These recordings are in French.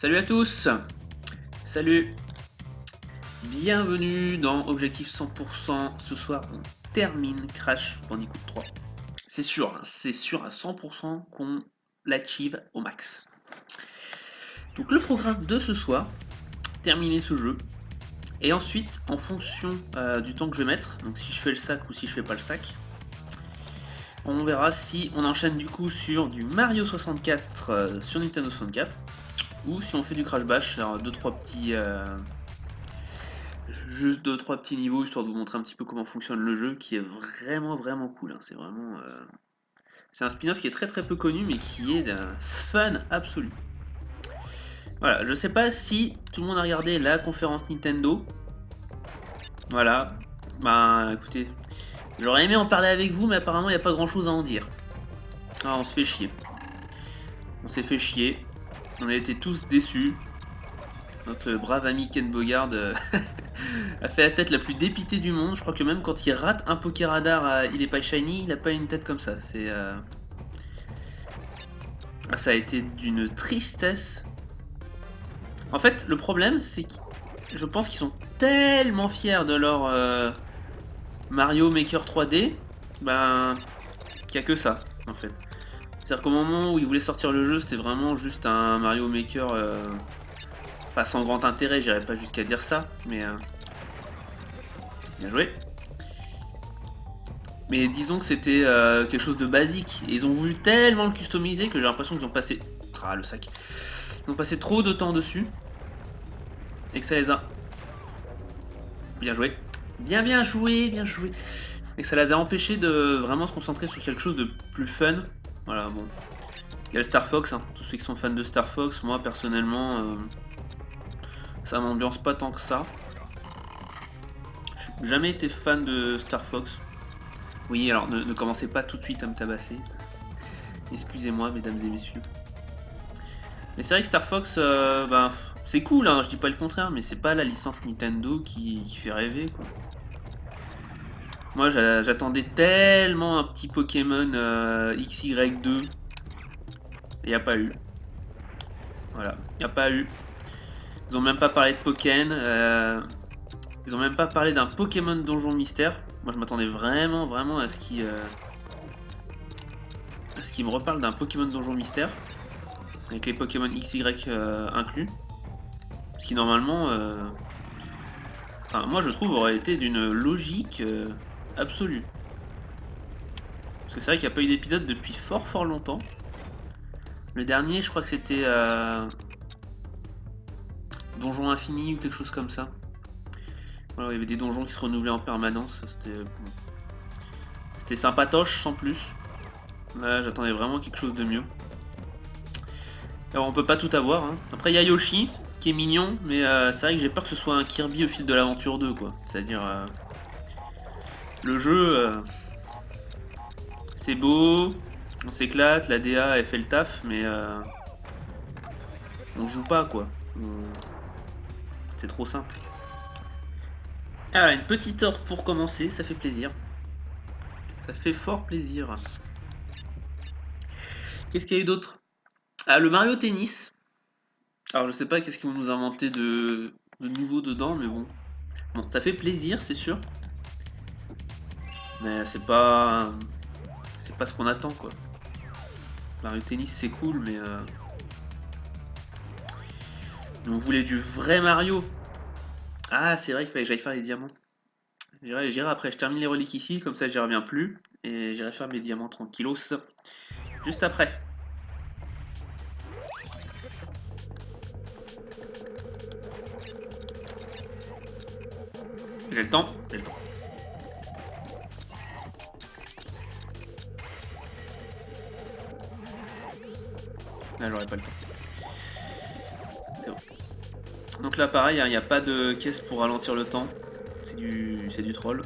Salut à tous. Salut. Bienvenue dans Objectif 100%. Ce soir, on termine Crash Bandicoot 3. C'est sûr, hein, c'est sûr à 100% qu'on l'achieve au max. Donc le programme de ce soir, terminer ce jeu. Et ensuite, en fonction du temps que je vais mettre, donc si je fais le sac ou si je fais pas le sac, on verra si on enchaîne du coup sur du Mario 64 sur Nintendo 64 ou si on fait du Crash Bash, alors 2-3 petits juste 2-3 petits niveaux histoire de vous montrer un petit peu comment fonctionne le jeu qui est vraiment cool, hein. C'est vraiment c'est un spin-off qui est très peu connu mais qui est d'un fun absolu. Voilà, je sais pas si tout le monde a regardé la conférence Nintendo. Voilà. Bah écoutez, j'aurais aimé en parler avec vous mais apparemment il n'y a pas grand chose à en dire. Ah, on se fait chier. On s'est fait chier. On a été tous déçus. Notre brave ami Ken Bogard a fait la tête la plus dépitée du monde. Je crois que même quand il rate un Pokéradar, il est pas shiny, il a pas une tête comme ça. Ça a été d'une tristesse. En fait, le problème, c'est que je pense qu'ils sont tellement fiers de leur Mario Maker 3D, ben, qu'il n'y a que ça, en fait. C'est-à-dire qu'au moment où ils voulaient sortir le jeu, c'était vraiment juste un Mario Maker pas sans grand intérêt, j'irais pas jusqu'à dire ça, mais bien joué. Mais disons que c'était quelque chose de basique. Et ils ont voulu tellement le customiser que j'ai l'impression qu'ils ont passé. Ah, le sac. Ils ont passé trop de temps dessus. Et que ça les a. Bien joué. Bien joué, bien joué. Et que ça les a empêchés de vraiment se concentrer sur quelque chose de plus fun. Voilà, bon. Il y a le Star Fox, hein. Tous ceux qui sont fans de Star Fox, moi personnellement, ça m'ambiance pas tant que ça. J'ai jamais été fan de Star Fox. Oui, alors ne commencez pas tout de suite à me tabasser. Excusez-moi, mesdames et messieurs. Mais c'est vrai que Star Fox, c'est cool, hein, je dis pas le contraire, mais c'est pas la licence Nintendo qui fait rêver, quoi. Moi, j'attendais tellement un petit Pokémon XY2, il n'y a pas eu. Voilà, il n'y a pas eu. Ils ont même pas parlé de Pokken, ils ont même pas parlé d'un Pokémon Donjon Mystère. Moi, je m'attendais vraiment à ce qu'ils me reparlent d'un Pokémon Donjon Mystère, avec les Pokémon XY inclus. Ce qui normalement, enfin, moi je trouve aurait été d'une logique absolue. Parce que c'est vrai qu'il n'y a pas eu d'épisode depuis fort longtemps. Le dernier, je crois que c'était Donjon Infini ou quelque chose comme ça. Voilà, il y avait des donjons qui se renouvelaient en permanence. C'était sympatoche sans plus. Là, j'attendais vraiment quelque chose de mieux. Alors, on peut pas tout avoir, hein. Après, il y a Yoshi qui est mignon, mais c'est vrai que j'ai peur que ce soit un Kirby au fil de l'aventure 2, quoi. C'est-à-dire, le jeu, c'est beau, on s'éclate, la DA elle fait le taf, mais on joue pas, quoi. C'est trop simple. Ah, une petite heure pour commencer, ça fait plaisir. Ça fait fort plaisir. Qu'est-ce qu'il y a eu d'autre? Ah, le Mario Tennis. Alors, je sais pas qu'est-ce qu'ils vont nous inventer de nouveau dedans, mais bon. Bon, ça fait plaisir, c'est sûr. Mais c'est pas ce qu'on attend, quoi. Mario Tennis, c'est cool, mais on voulait du vrai Mario. Ah, c'est vrai qu'il fallait que j'aille faire les diamants. J'irai après, je termine les reliques ici, comme ça j'y reviens plus. Et j'irai faire mes diamants tranquillos. Juste après. J'ai le temps, j'ai le temps. Là j'aurai pas le temps. Bon. Donc là pareil, il n'y a pas de caisse pour ralentir le temps. C'est du troll.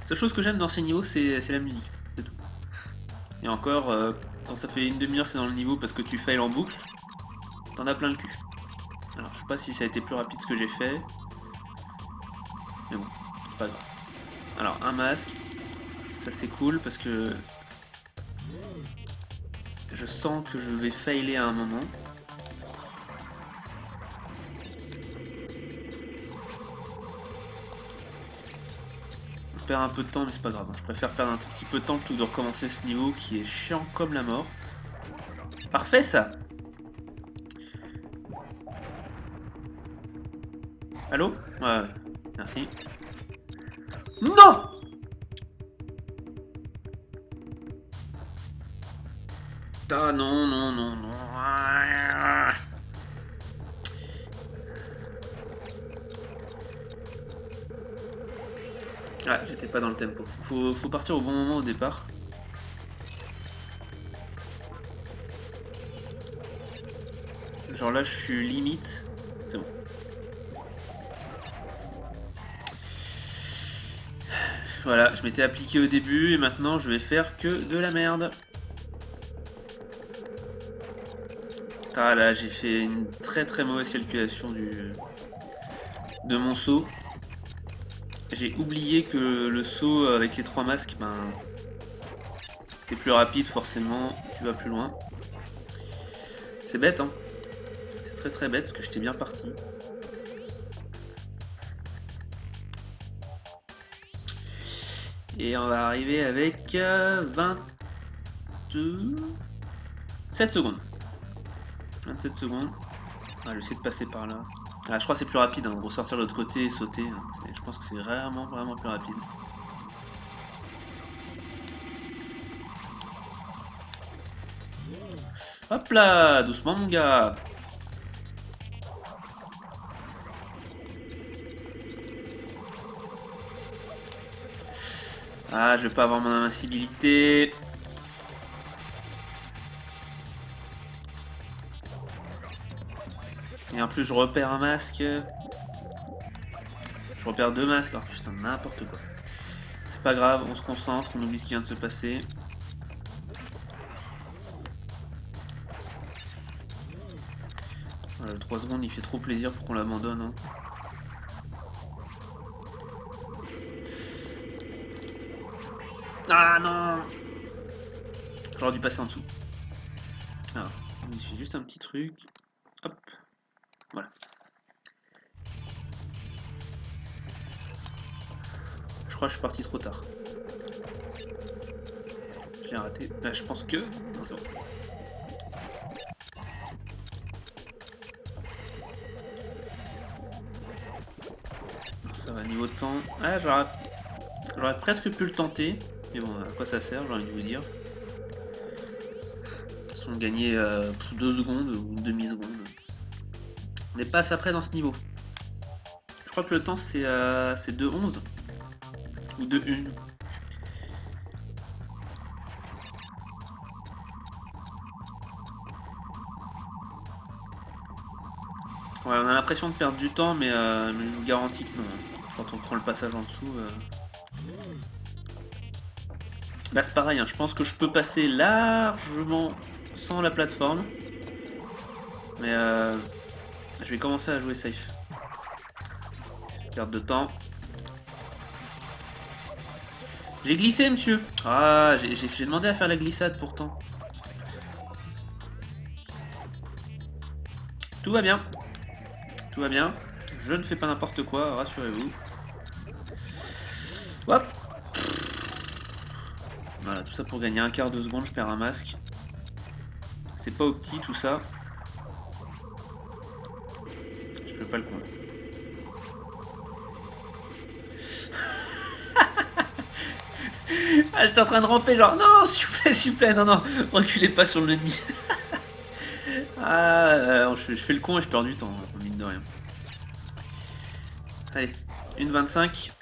La seule chose que j'aime dans ces niveaux, c'est la musique. C'est tout. Et encore, quand ça fait une demi-heure que c'est dans le niveau parce que tu fails en boucle, t'en as plein le cul. Alors je sais pas si ça a été plus rapide ce que j'ai fait. Mais bon, c'est pas grave. Alors un masque, ça c'est cool parce que Je sens que je vais failer à un moment. On perd un peu de temps, mais c'est pas grave. Je préfère perdre un tout petit peu de temps plutôt que de recommencer ce niveau qui est chiant comme la mort. Parfait ça! Allô? Ouais, merci. Non! Ah non, non, non, non. Ah, j'étais pas dans le tempo. Faut partir au bon moment au départ. Genre là, je suis limite. C'est bon. Voilà, je m'étais appliqué au début et maintenant je vais faire que de la merde. Ah là, j'ai fait une très très mauvaise calculation de mon saut. J'ai oublié que le saut avec les 3 masques, ben, t'es plus rapide forcément, tu vas plus loin. C'est bête, hein. C'est très très bête parce que j'étais bien parti. Et on va arriver avec 27 secondes. 27 secondes. Ah, j'essaie de passer par là. Ah, je crois que c'est plus rapide, hein, ressortir de l'autre côté et sauter. Hein. Je pense que c'est vraiment, vraiment plus rapide. Hop là, doucement mon gars. Ah, je vais pas avoir mon invincibilité. Et en plus, je repère un masque. Je repère 2 masques. Oh putain, n'importe quoi. C'est pas grave, on se concentre, on oublie ce qui vient de se passer. Voilà, le 3 secondes, il fait trop plaisir pour qu'on l'abandonne. Hein. Ah non! J'aurais dû passer en dessous. Alors, il fait juste un petit truc. Hop. Voilà. Je crois que je suis parti trop tard. Je l'ai raté. Là, je pense que... Non, c'est bon. Ça va, niveau temps... Ah, j'aurais presque pu le tenter. Mais bon, à quoi ça sert, j'ai envie de vous dire. De toute façon, gagner 2 secondes ou une demi-seconde. On n'est pas assez près dans ce niveau. Je crois que le temps, c'est 2:11. Ou 2:1. Ouais, on a l'impression de perdre du temps, mais je vous garantis que non. Quand on prend le passage en dessous... Là, c'est pareil, hein. Je pense que je peux passer largement sans la plateforme. Mais je vais commencer à jouer safe. Perte de temps. J'ai glissé, monsieur. Ah, j'ai demandé à faire la glissade pourtant. Tout va bien. Tout va bien. Je ne fais pas n'importe quoi, rassurez-vous. Hop. Voilà, tout ça pour gagner un quart de seconde, je perds un masque. C'est pas au petit tout ça. Je peux pas le convaincre. Ah, j'étais en train de ramper, genre non, s'il vous plaît, non, non, reculez pas sur l'ennemi. Ah, je fais le con et je perds du temps, mine de rien. Allez, 1:25.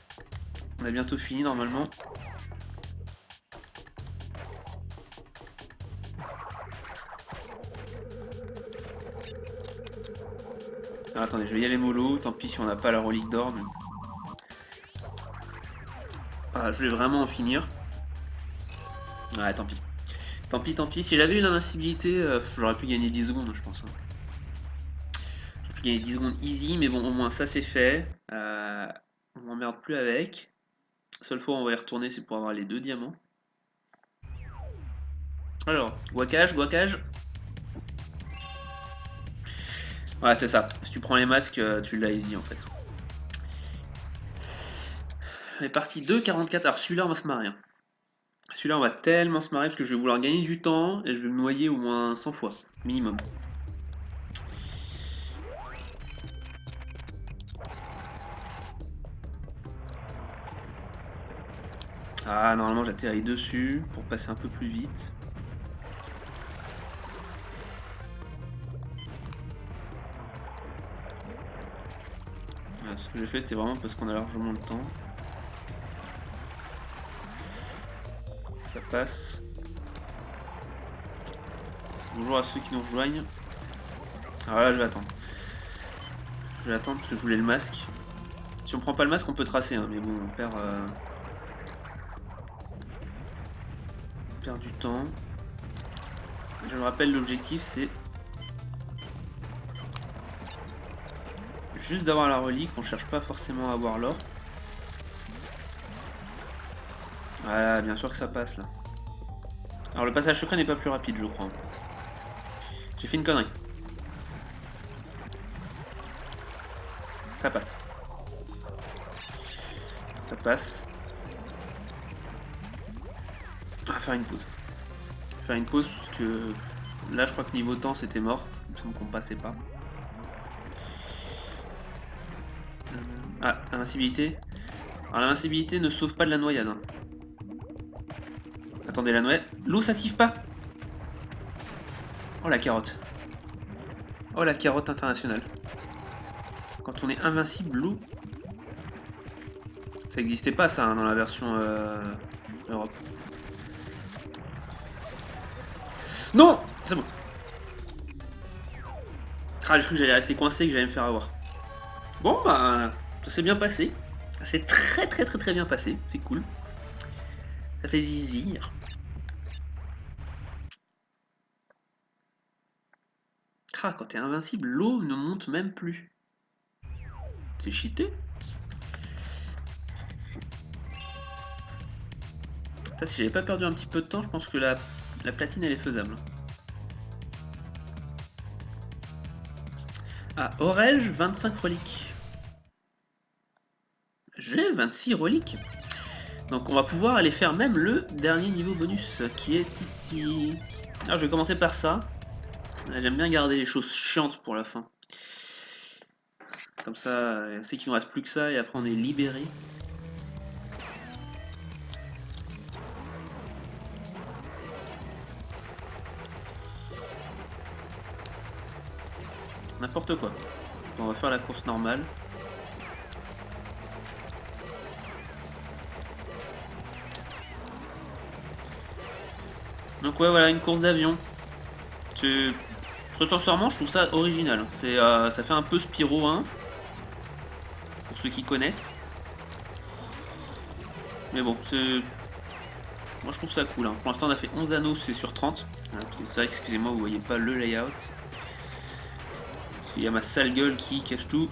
On a bientôt fini normalement. Ah, attendez, je vais y aller mollo. Tant pis si on n'a pas la relique d'or. Mais... Ah, je vais vraiment en finir. Ouais, tant pis. Tant pis, tant pis. Si j'avais une invincibilité, j'aurais pu gagner 10 secondes, je pense. Hein. J'aurais pu gagner 10 secondes easy, mais bon, au moins ça c'est fait. On m'emmerde plus avec. La seule fois où on va y retourner, c'est pour avoir les 2 diamants. Alors, guacage, guacage. Ouais, c'est ça. Si tu prends les masques, tu l'as easy en fait. On est parti 2,44. Alors celui-là, on va se marrer, hein. Celui-là, on va tellement se marrer parce que je vais vouloir gagner du temps et je vais me noyer au moins 100 fois, minimum. Ah, normalement, j'atterris dessus pour passer un peu plus vite. Voilà, ce que j'ai fait, c'était vraiment parce qu'on a largement le temps. Ça passe. Bonjour à ceux qui nous rejoignent. Alors là, je vais attendre. Je vais attendre parce que je voulais le masque. Si on prend pas le masque, on peut tracer, hein, mais bon, on perd du temps. Je me rappelle, l'objectif, c'est juste d'avoir la relique. On cherche pas forcément à avoir l'or. Voilà, bien sûr que ça passe là. Alors le passage secret n'est pas plus rapide, je crois. J'ai fait une connerie. Ça passe. Ça passe. On va faire une pause. Faire une pause parce que là, je crois que niveau temps, c'était mort. Il me semble qu'on passait pas. Ah, invincibilité. Alors l'invincibilité ne sauve pas de la noyade, hein. Attendez, la noyade. L'eau s'active pas. Oh la carotte. Oh la carotte internationale. Quand on est invincible, l'eau. Ça n'existait pas ça, hein, dans la version Europe. Non. C'est bon. Ah, j'ai cru que j'allais rester coincé et que j'allais me faire avoir. Bon bah, ça s'est bien passé. C'est très très très très bien passé. C'est cool. Ça fait zizir. Ah, quand t'es invincible, l'eau ne monte même plus. C'est cheaté. Ça, si j'avais pas perdu un petit peu de temps, je pense que la platine elle est faisable. Ah, aurais-je 25 reliques? J'ai 26 reliques. Donc on va pouvoir aller faire même le dernier niveau bonus qui est ici. Alors je vais commencer par ça. J'aime bien garder les choses chiantes pour la fin. Comme ça, on sait qu'il ne reste plus que ça et après on est libéré. N'importe quoi. On va faire la course normale. Donc ouais, voilà, une course d'avion. Très sincèrement, je trouve ça original. Ça fait un peu Spyro 1, pour ceux qui connaissent. Mais bon, moi je trouve ça cool, hein. Pour l'instant on a fait 11 anneaux, c'est sur 30. C'est vrai, excusez-moi, vous voyez pas le layout. Parce qu'il y a ma sale gueule qui cache tout.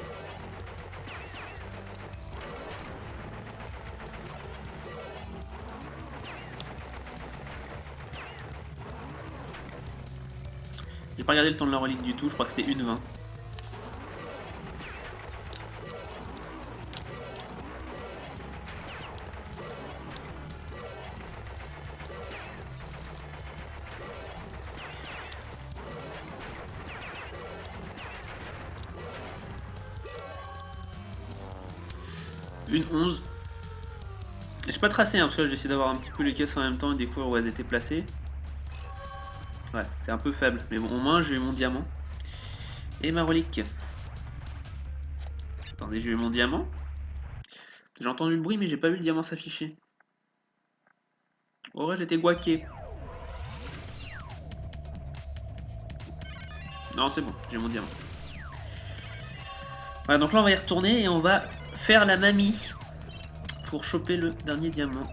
J'ai pas regardé le temps de la relique du tout, je crois que c'était 1,20. Une 11. J'ai pas tracé, hein, parce que là j'ai essayé d'avoir un petit peu les caisses en même temps et découvrir où elles étaient placées. Ouais, c'est un peu faible, mais bon, au moins j'ai eu mon diamant. Et ma relique. Attendez, j'ai eu mon diamant. J'ai entendu le bruit, mais j'ai pas vu le diamant s'afficher. Aurais-je été guaqué? Non, c'est bon, j'ai mon diamant. Voilà, donc là on va y retourner et on va faire la mamie pour choper le dernier diamant.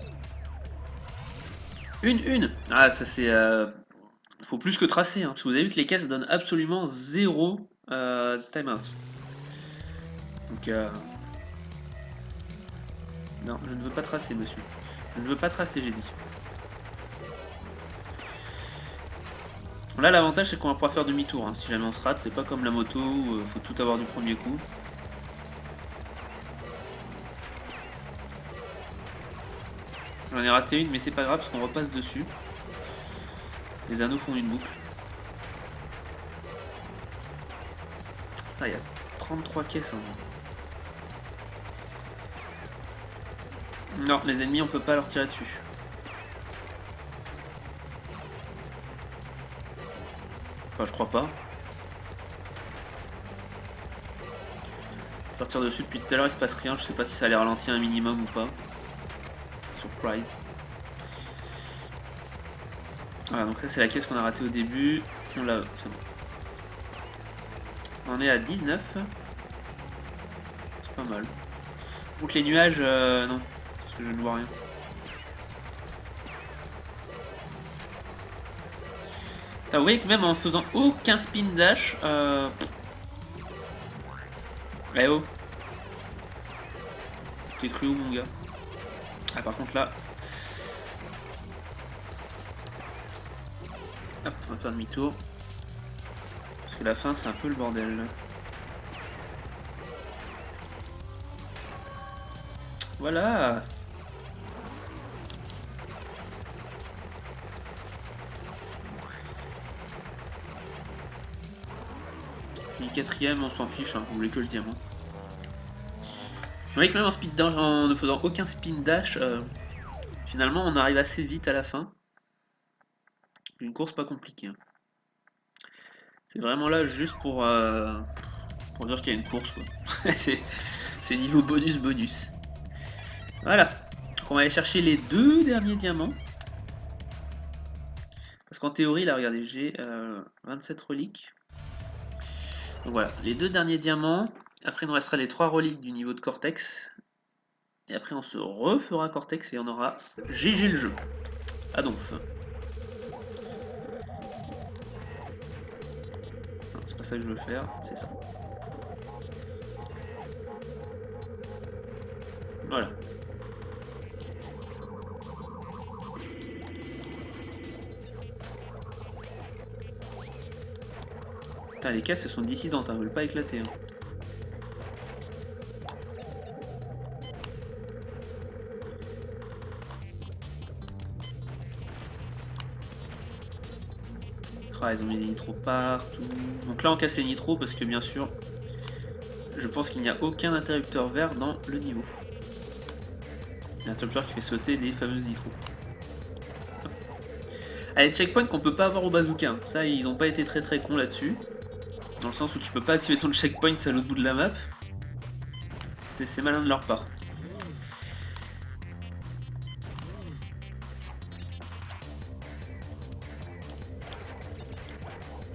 Une. Ah, ça c'est... faut plus que tracer, hein, parce que vous avez vu que les caisses donnent absolument zéro timeout. Donc, non, je ne veux pas tracer, monsieur. Je ne veux pas tracer, j'ai dit. Là, l'avantage, c'est qu'on va pouvoir faire demi-tour. Hein. Si jamais on se rate, c'est pas comme la moto où faut tout avoir du premier coup. J'en ai raté une, mais c'est pas grave parce qu'on repasse dessus. Les anneaux font une boucle. Ah, il y a 33 caisses. Hein. Non, les ennemis, on peut pas leur tirer dessus. Enfin, je crois pas. Leur tire dessus depuis tout à l'heure, il se passe rien. Je sais pas si ça les ralentit un minimum ou pas. Surprise. Voilà, donc ça c'est la caisse qu'on a ratée au début. On l'a, c'est bon. On est à 19. C'est pas mal. Donc les nuages, non, parce que je ne vois rien. Vous voyez que même en faisant aucun spin dash, eh oh, t'es cru où mon gars? Ah par contre là, hop, on va faire demi-tour. Parce que la fin c'est un peu le bordel. Voilà. Fini quatrième, on s'en fiche, hein, vous voulez que le diamant. Vous voyez que même en speed dash, en ne faisant aucun spin dash, finalement on arrive assez vite à la fin. Une course pas compliquée. Hein. C'est vraiment là juste pour dire qu'il y a une course quoi. c'est niveau bonus. Voilà. Donc on va aller chercher les 2 derniers diamants. Parce qu'en théorie, là, regardez, j'ai 27 reliques. Donc voilà, les 2 derniers diamants. Après, il nous restera les 3 reliques du niveau de Cortex. Et après, on se refera Cortex et on aura GG le jeu. Ah donc. C'est pas ça que je veux faire, c'est ça. Voilà. Putain, les caisses elles sont dissidentes, elles veulent pas éclater. Hein. Ah, ils ont mis des nitros partout. Donc là, on casse les nitros parce que bien sûr, je pense qu'il n'y a aucun interrupteur vert dans le niveau. L'interrupteur qui fait sauter les fameuses nitros. Allez, checkpoint qu'on peut pas avoir au bazooka. Hein. Ça, ils ont pas été très cons là-dessus. Dans le sens où tu peux pas activer ton checkpoint à l'autre bout de la map. C'est malin de leur part.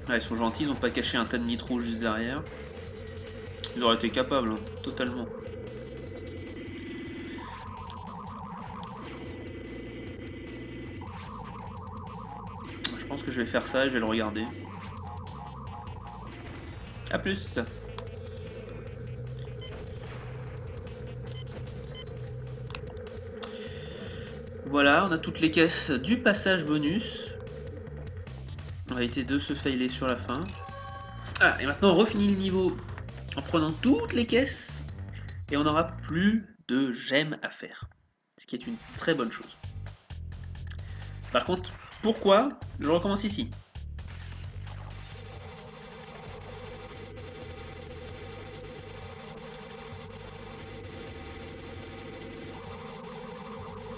Là, ils sont gentils, ils ont pas caché un tas de nitro juste derrière. Ils auraient été capables, hein, totalement. Je pense que je vais faire ça et je vais le regarder. A plus. Voilà, on a toutes les caisses du passage bonus. On va éviter de se failer sur la fin. Ah, et maintenant on refinit le niveau en prenant toutes les caisses. Et on n'aura plus de gemmes à faire. Ce qui est une très bonne chose. Par contre, pourquoi je recommence ici?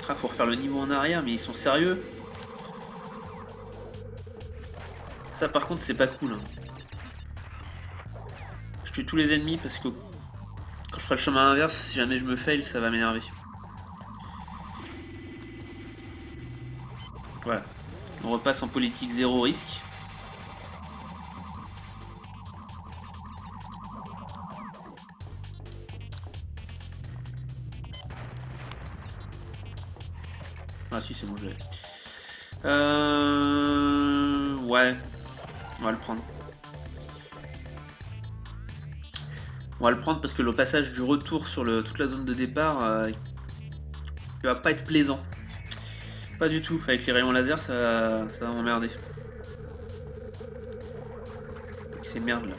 Ah, faut refaire le niveau en arrière, mais ils sont sérieux? Ça par contre c'est pas cool. Hein. Je tue tous les ennemis parce que quand je ferai le chemin inverse, si jamais je me fail, ça va m'énerver. Voilà. On repasse en politique zéro risque. Ah si c'est bon, je l'ai. Ouais. On va le prendre. On va le prendre parce que le passage du retour sur toute la zone de départ, il va pas être plaisant. Pas du tout. Avec les rayons laser, ça va m'emmerder. ces merdes là.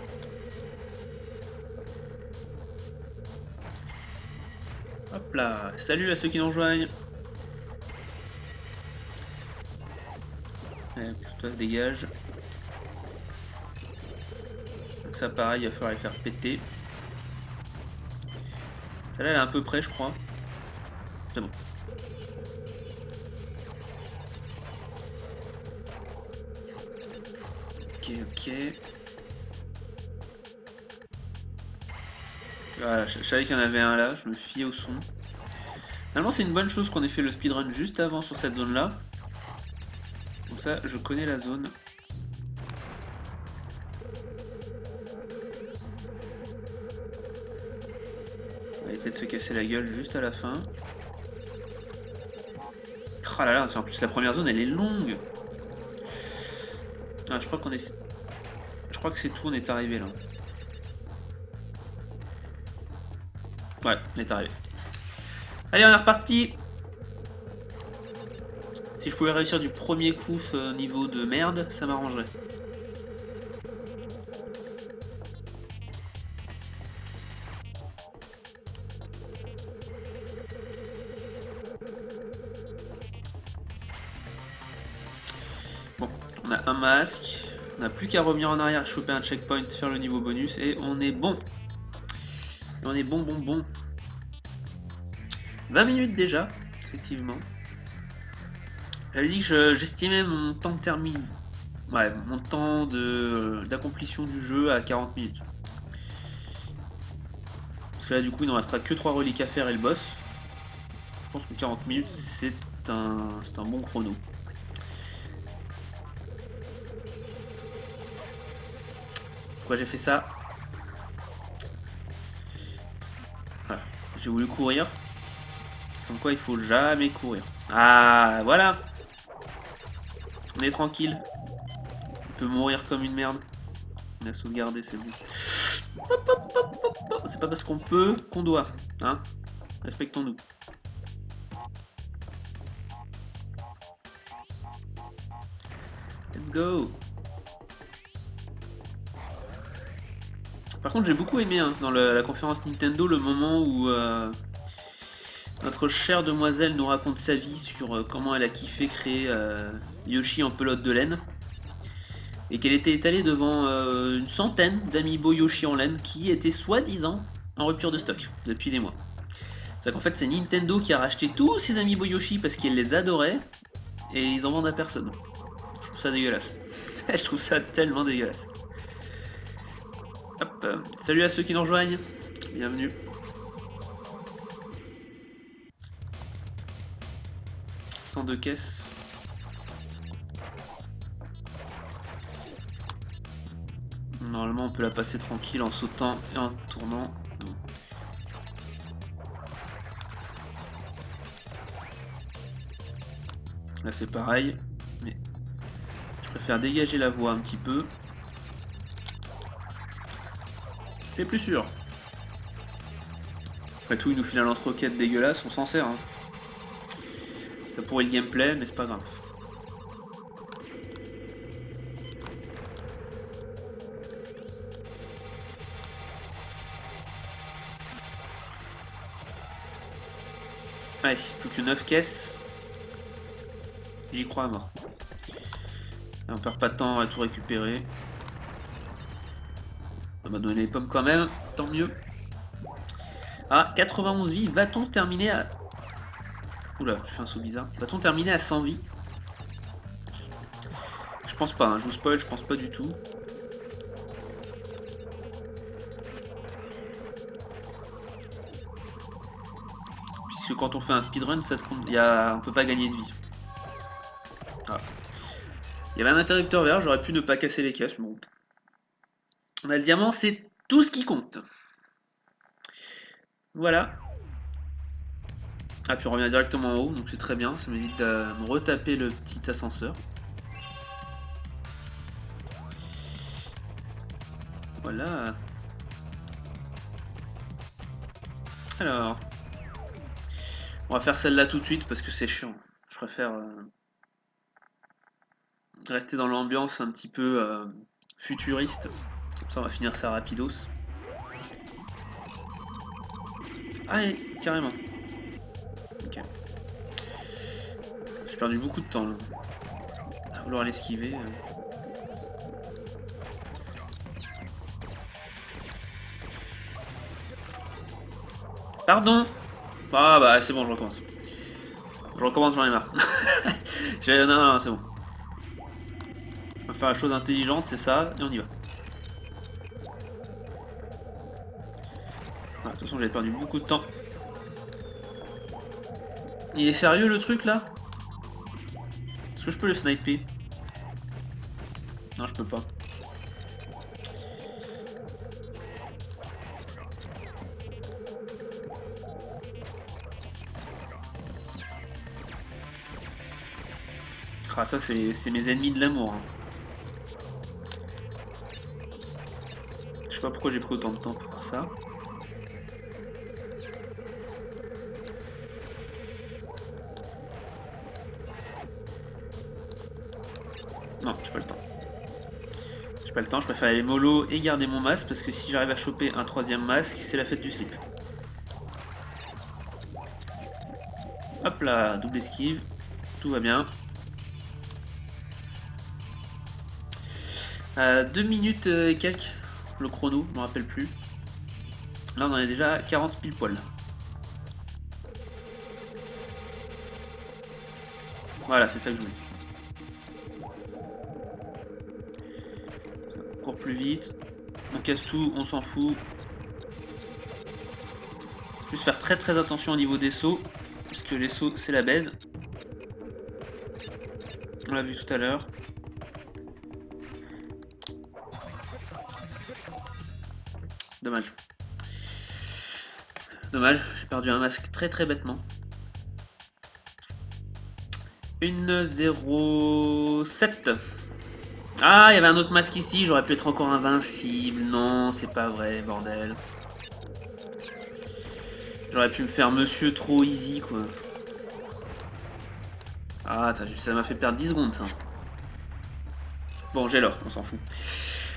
Hop là, salut à ceux qui nous rejoignent. Toi dégage. Donc ça pareil, il va falloir les faire péter. Celle-là elle est un peu près je crois. C'est bon. Ok. Voilà, je savais qu'il y en avait un là, je me fiais au son. Finalement c'est une bonne chose qu'on ait fait le speedrun juste avant sur cette zone là. Comme ça je connais la zone. On va essayer de se casser la gueule juste à la fin. Oh là là, en plus la première zone elle est longue. Ah, je crois qu'on est... Je crois que c'est tout, on est arrivé là. Ouais, on est arrivé. Allez, on est reparti. Si je pouvais réussir du premier coup ce niveau de merde, ça m'arrangerait. Bon, on a un masque. On n'a plus qu'à revenir en arrière, choper un checkpoint, faire le niveau bonus et on est bon. Et on est bon. 20 minutes déjà, effectivement. J'avais dit que j'estimais mon temps de termine. Ouais, mon temps d'accomplissement du jeu à 40 minutes. Parce que là, du coup, il ne restera que 3 reliques à faire et le boss. Je pense que 40 minutes, c'est un bon chrono. Pourquoi j'ai fait ça? Voilà. J'ai voulu courir. Comme quoi, il faut jamais courir. Ah, voilà. On est tranquille. On peut mourir comme une merde. On a sauvegardé, c'est bon. C'est pas parce qu'on peut qu'on doit. Hein? Respectons-nous. Let's go. Par contre, j'ai beaucoup aimé hein, dans la conférence Nintendo le moment où notre chère demoiselle nous raconte sa vie sur comment elle a kiffé créer Yoshi en pelote de laine. Et qu'elle était étalée devant une centaine d'amiibo Yoshi en laine qui étaient soi-disant en rupture de stock depuis des mois. C'est qu'en fait c'est Nintendo qui a racheté tous ces amiibo Yoshi parce qu'ils les adoraient et ils en vendent à personne. Je trouve ça dégueulasse. Je trouve ça tellement dégueulasse. Hop, salut à ceux qui nous rejoignent. Bienvenue. De caisse. Normalement on peut la passer tranquille en sautant et en tournant. Là c'est pareil, mais je préfère dégager la voie un petit peu. C'est plus sûr. Après tout il nous file un lance-roquette dégueulasse, on s'en sert. Hein. Ça pourrit le gameplay mais c'est pas grave. Allez, plus que 9 caisses. J'y crois à mort. Et on perd pas de temps à tout récupérer. On m'a donné les pommes quand même, tant mieux. Ah, 91 vies, va-t-on terminer à... Oula, je fais un saut bizarre. Va-t-on terminer à 100 vies? Je pense pas, hein. Je vous spoil, je pense pas du tout. Puisque quand on fait un speedrun, on peut pas gagner de vie. Ah. Il y avait un interrupteur vert, j'aurais pu ne pas casser les caisses, mais bon. On a le diamant, c'est tout ce qui compte. Voilà. Ah, puis on revient directement en haut, donc c'est très bien, ça m'évite de me retaper le petit ascenseur. Voilà. Alors. On va faire celle-là tout de suite parce que c'est chiant. Je préfère rester dans l'ambiance un petit peu futuriste Comme ça, on va finir ça rapidos. Ah, carrément. Ok. J'ai perdu beaucoup de temps là. À vouloir l'esquiver. Pardon. Ah bah c'est bon, je recommence. J'en ai marre. Non, c'est bon. On va faire la chose intelligente, c'est ça, et on y va. Ah, de toute façon, j'avais perdu beaucoup de temps. Il est sérieux le truc là? Est-ce que je peux le sniper? Non, je peux pas. Ah, ça, c'est mes ennemis de l'amour. Hein. Je sais pas pourquoi j'ai pris autant de temps pour faire ça. Non, j'ai pas le temps. J'ai pas le temps, je préfère aller mollo et garder mon masque parce que si j'arrive à choper un troisième masque, c'est la fête du slip. Hop là, double esquive, tout va bien. 2 minutes et quelques, le chrono, je me rappelle plus. Là on en est déjà à 40 pile poil. Voilà, c'est ça que je voulais. On court plus vite. On casse tout, on s'en fout. Juste faire très attention au niveau des sauts. Parce que les sauts, c'est la baise. On l'a vu tout à l'heure. Dommage. Dommage, j'ai perdu un masque très bêtement. 1-0-7. Ah, il y avait un autre masque ici, j'aurais pu être encore invincible. Non, c'est pas vrai, bordel. J'aurais pu me faire monsieur trop easy, quoi. Ah, ça m'a fait perdre 10 secondes, ça. Bon, j'ai l'or, on s'en fout.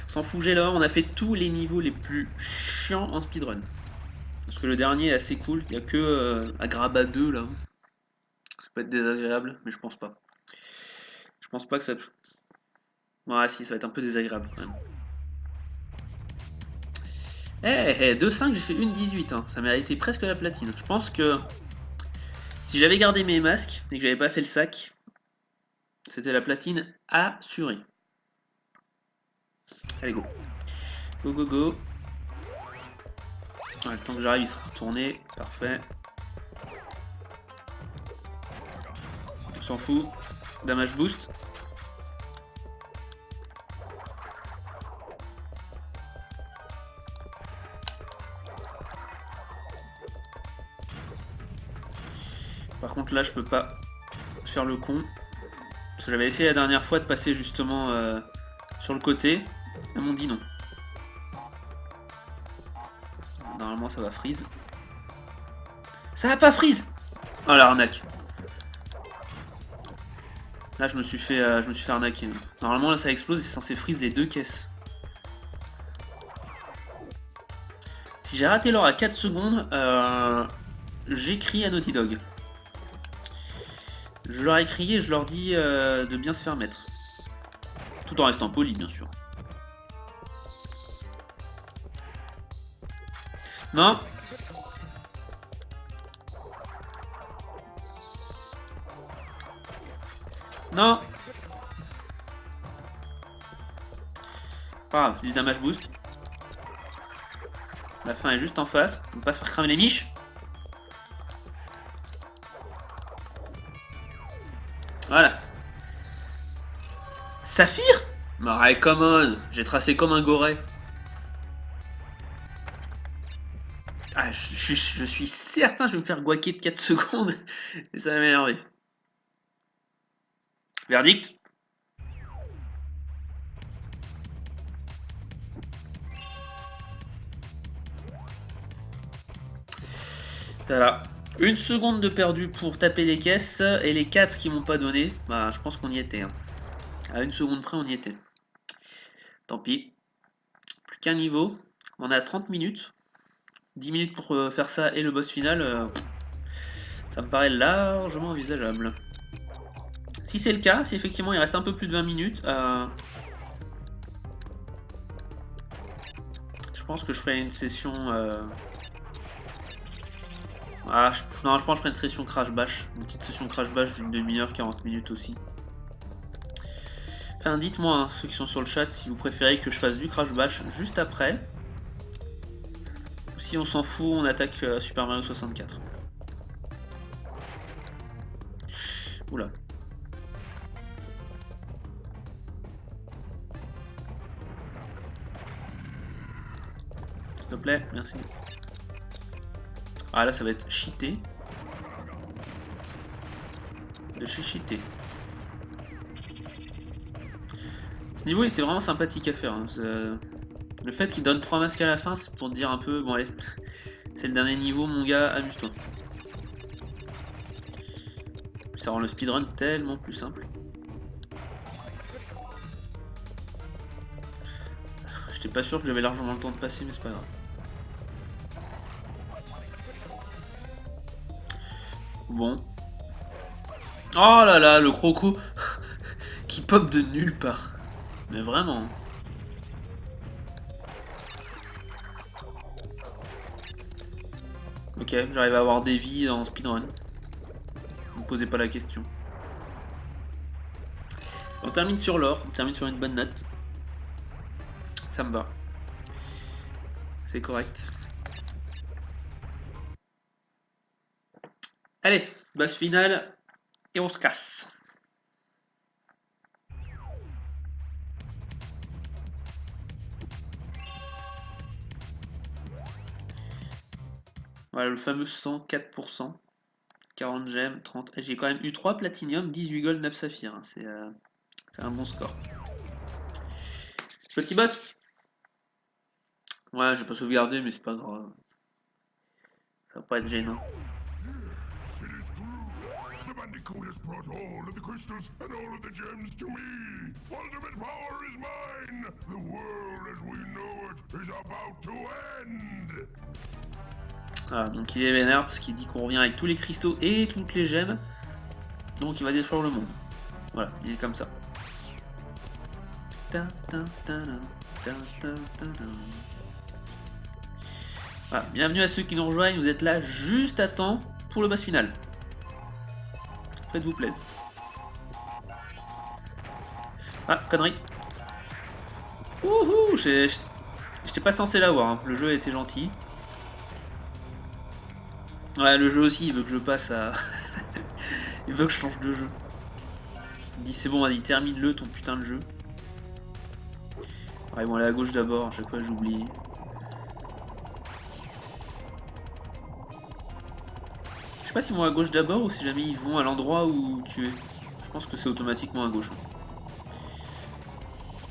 On s'en fout, j'ai l'or. On a fait tous les niveaux les plus chiants en speedrun. Parce que le dernier est assez cool. Il n'y a que Agrabah 2, là. Ça peut être désagréable, mais je pense pas. Je pense pas que ça... Ah si, ça va être un peu désagréable, quand même. Eh, 2-5, j'ai fait 1-18. Hein. Ça méritait presque la platine. Je pense que si j'avais gardé mes masques et que j'avais pas fait le sac, c'était la platine assurée. Allez, go. Go. Ouais, le temps que j'arrive, il sera retourné. Parfait. On s'en fout. Damage boost. Par contre, là, je peux pas faire le con. Parce que j'avais essayé la dernière fois de passer justement sur le côté. Ils m'ont dit non. Normalement, ça va freeze. Ça va pas freeze! Oh l'arnaque. Là, je me suis fait arnaquer. Normalement, là, ça explose et c'est censé freeze les deux caisses. Si j'ai raté l'or à 4 secondes, j'écris à Naughty Dog. Je leur ai crié et je leur dis de bien se faire mettre. Tout en restant poli, bien sûr. Non. Non. Pas grave, c'est du damage boost. La fin est juste en face. On va pas se faire cramer les miches. Voilà. Saphir? Ouais, come on. J'ai tracé comme un goret. Ah, je suis certain que je vais me faire guaquer de 4 secondes. Et ça va m'énerver. Verdict? Voilà. 1 seconde de perdu pour taper les caisses. Et les 4 qui m'ont pas donné, bah, je pense qu'on y était. Hein. À 1 seconde près, on y était. Tant pis. qu'un niveau. On a 30 minutes. 10 minutes pour faire ça et le boss final. Ça me paraît largement envisageable. Si c'est le cas, si effectivement il reste un peu plus de 20 minutes, je pense que je ferai une session... non, je pense que je ferai une session Crash Bash. Une petite session Crash Bash d'une demi-heure, 40 minutes aussi. Enfin, dites-moi, hein, ceux qui sont sur le chat, si vous préférez que je fasse du Crash Bash juste après. Ou si on s'en fout, on attaque Super Mario 64. Oula. S'il te plaît, merci. Ah là, ça va être cheaté. De chez cheaté. Ce niveau il était vraiment sympathique à faire. Hein. Le fait qu'il donne 3 masques à la fin, c'est pour te dire un peu, bon allez, c'est le dernier niveau mon gars, amuse-toi. Ça rend le speedrun tellement plus simple. J'étais pas sûr que j'avais largement le temps de passer, mais c'est pas grave. Bon. Oh là là, le croco qui pop de nulle part. Mais vraiment. Ok, j'arrive à avoir des vies en speedrun. Ne me posez pas la question. On termine sur l'or, on termine sur une bonne note. Ça me va. C'est correct. Allez, boss final. Et on se casse. Voilà le fameux 104%. 40 gemmes, 30. J'ai quand même eu 3 platinium, 18 gold, 9 saphirs. Hein. C'est un bon score. Petit boss. Ouais, j'ai pas sauvegardé, mais c'est pas grave. Ça va pas être gênant. Ah, donc il est vénère parce qu'il dit qu'on revient avec tous les cristaux et toutes les gemmes. Donc il va détruire le monde. Voilà, il est comme ça. Voilà, bienvenue à ceux qui nous rejoignent, vous êtes là juste à temps pour le boss final. Faites-vous plaisir. Ah, connerie. Wouhou, j'étais pas censé l'avoir, hein. Le jeu a été gentil. Ouais, le jeu aussi, il veut que je passe à... il veut que je change de jeu. Il dit c'est bon, vas-y, termine-le ton putain de jeu. Ah, ils vont aller à gauche d'abord, à chaque fois j'oublie. Je sais pas s'ils vont à gauche d'abord ou si jamais ils vont à l'endroit où tu es. Je pense que c'est automatiquement à gauche.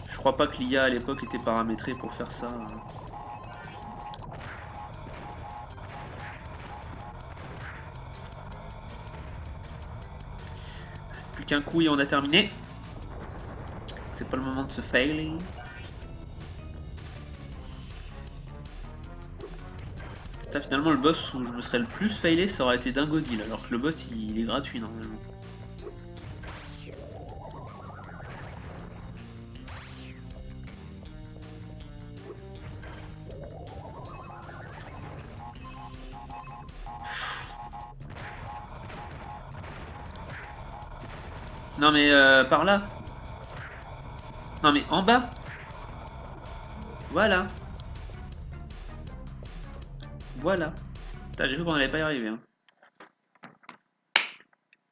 Je crois pas que l'IA à l'époque était paramétrée pour faire ça. Plus qu'un coup et on a terminé. C'est pas le moment de se failer. Là, finalement, le boss où je me serais le plus failé, ça aurait été Dingodil, alors que le boss il est gratuit normalement. Non mais par là. Non mais en bas. Voilà. Voilà. Putain, j'ai cru qu'on allait pas y arriver. Hein.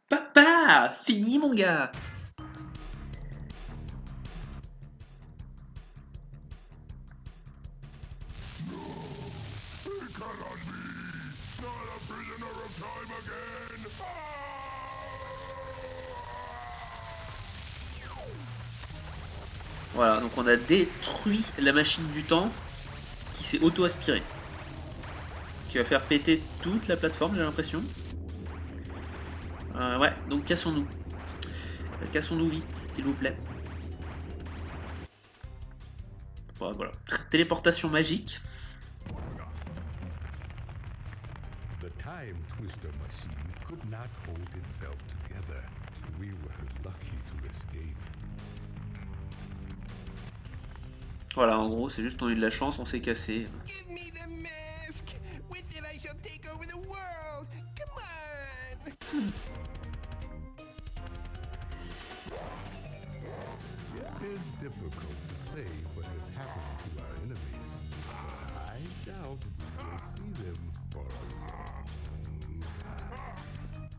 Papa, fini mon gars. Voilà, donc on a détruit la machine du temps qui s'est auto-aspirée. Qui va faire péter toute la plateforme, j'ai l'impression. Ouais, donc cassons-nous. Cassons-nous vite, s'il vous plaît. Voilà. Téléportation magique. The time twister machine could not hold itself together. We were lucky to escape. Voilà, en gros, c'est juste on a eu de la chance, on s'est cassé. Give me the mask! With it I shall take over the world! Come on! It is difficult to say what has happened to our enemies, but I doubt we will see them for a long time.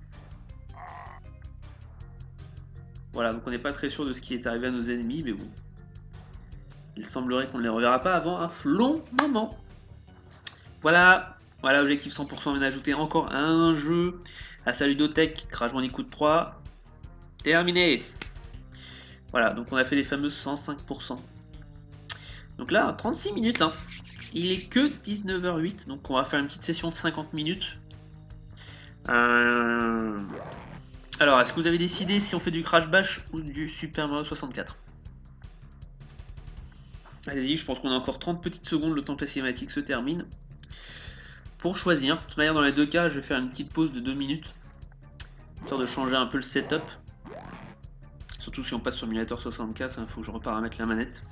Voilà, donc on n'est pas très sûr de ce qui est arrivé à nos ennemis, mais bon. Il semblerait qu'on ne les reverra pas avant un long moment. Voilà, voilà, objectif 100% bien ajouté. Encore un jeu à sa ludothèque, Crash Bandicoot 3. Terminé. Voilà, donc on a fait les fameuses 105%. Donc là, 36 minutes, hein. Il est que 19h08, donc on va faire une petite session de 50 minutes. Alors, est-ce que vous avez décidé si on fait du Crash Bash ou du Super Mario 64? Allez-y, je pense qu'on a encore 30 petites secondes le temps que la cinématique se termine. Pour choisir, de toute manière dans les deux cas, je vais faire une petite pause de 2 minutes. Histoire de changer un peu le setup. Surtout si on passe sur Emulator 64, il faut que je reparamètre la manette.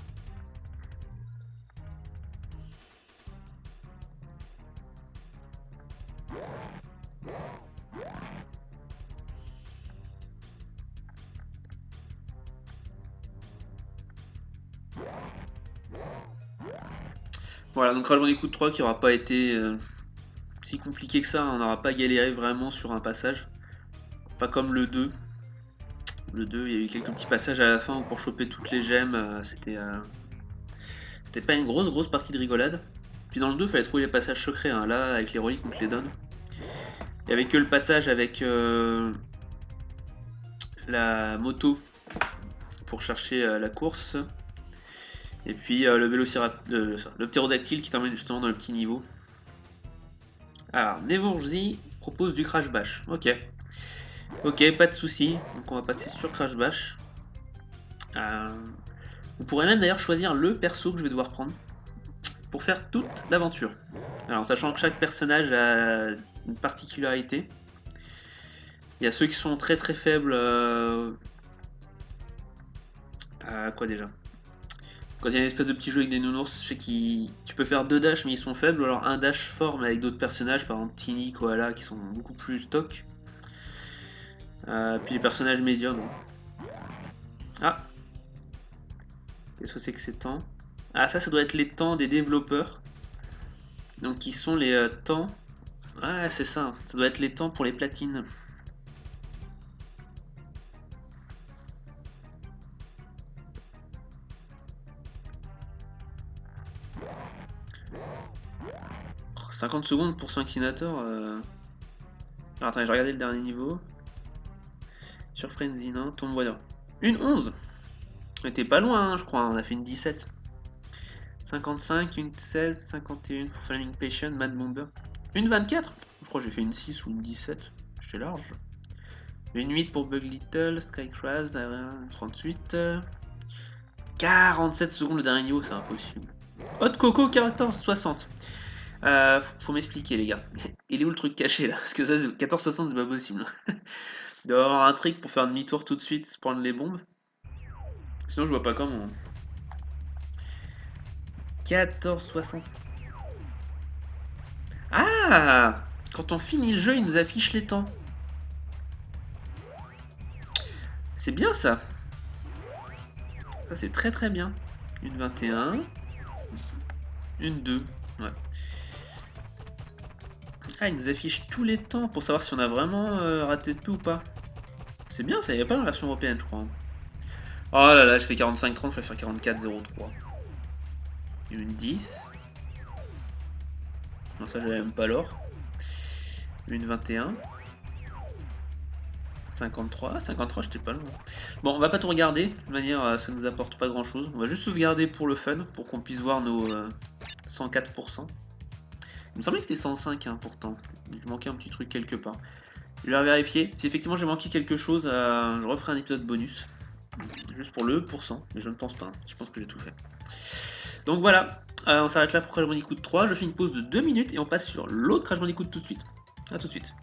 Voilà, donc Crash Bandicoot 3 qui n'aura pas été si compliqué que ça, on n'aura pas galéré vraiment sur un passage. Pas comme le 2. Le 2, il y a eu quelques petits passages à la fin où pour choper toutes les gemmes, c'était pas une grosse partie de rigolade. Puis dans le 2, il fallait trouver les passages secrets. Hein. Là, avec les reliques, on te les donne. Il n'y avait que le passage avec la moto pour chercher la course. Et puis le vélociraptor, le ptérodactyle qui t'emmène justement dans le petit niveau. Alors, Nevourzi propose du Crash Bash. Ok. Ok, pas de souci. Donc on va passer sur Crash Bash. Vous pourrez même d'ailleurs choisir le perso que je vais devoir prendre pour faire toute l'aventure. Alors, sachant que chaque personnage a une particularité. Il y a ceux qui sont très faibles. À quoi déjà? Quand il y a une espèce de petit jeu avec des nounours, je sais que tu peux faire 2 dash mais ils sont faibles, ou alors un dash fort mais avec d'autres personnages, par exemple Tini, Koala, qui sont beaucoup plus stock. Puis les personnages médiums. Ah! Qu'est-ce que c'est que ces temps? Ah, ça doit être les temps des développeurs. Donc qui sont les temps. Ah, c'est ça, ça doit être les temps pour les platines. Oh, 50 secondes pour Sanktinator. Alors attendez, je vais regarder le dernier niveau. Sur Frenzy, non, Tomb Raider. Une 11. On était pas loin, hein, je crois, on a fait une 17. 55, une 16, 51 pour Flaming Passion, Mad Bomber. Une 24. Je crois que j'ai fait une 6 ou une 17. J'étais large. Une 8 pour Bug Little, Skycrash, 38. 47 secondes le dernier niveau, c'est impossible. Hot Coco 1460. Faut m'expliquer les gars. Il est où le truc caché là? Parce que ça, 1460 c'est pas possible. Il doit y avoir un trick pour faire demi-tour tout de suite, prendre les bombes. Sinon je vois pas comment. 1460. Ah! Quand on finit le jeu, il nous affiche les temps. C'est bien ça. Ça c'est très bien. Une 21. Une 2. Ouais. Ah, il nous affiche tous les temps pour savoir si on a vraiment raté de tout ou pas. C'est bien, ça n'y avait pas dans la version européenne, je crois. Oh là là, je fais 45-30, je vais faire 44-03. Une 10. Non, ça, j'avais même pas l'or. Une 21. 53. 53, j'étais pas loin. Bon, on va pas tout regarder. De toute manière, ça nous apporte pas grand chose. On va juste sauvegarder pour le fun, pour qu'on puisse voir nos 104%. Il me semblait que c'était 105 hein, pourtant. Il manquait un petit truc quelque part. Je vais vérifier. Si effectivement j'ai manqué quelque chose, je referai un épisode bonus. Juste pour le pourcent. Mais je ne pense pas. Je pense que j'ai tout fait. Donc voilà, on s'arrête là pour Crash Bandicoot 3, je fais une pause de 2 minutes et on passe sur l'autre Crash Bandicoot tout de suite. A tout de suite.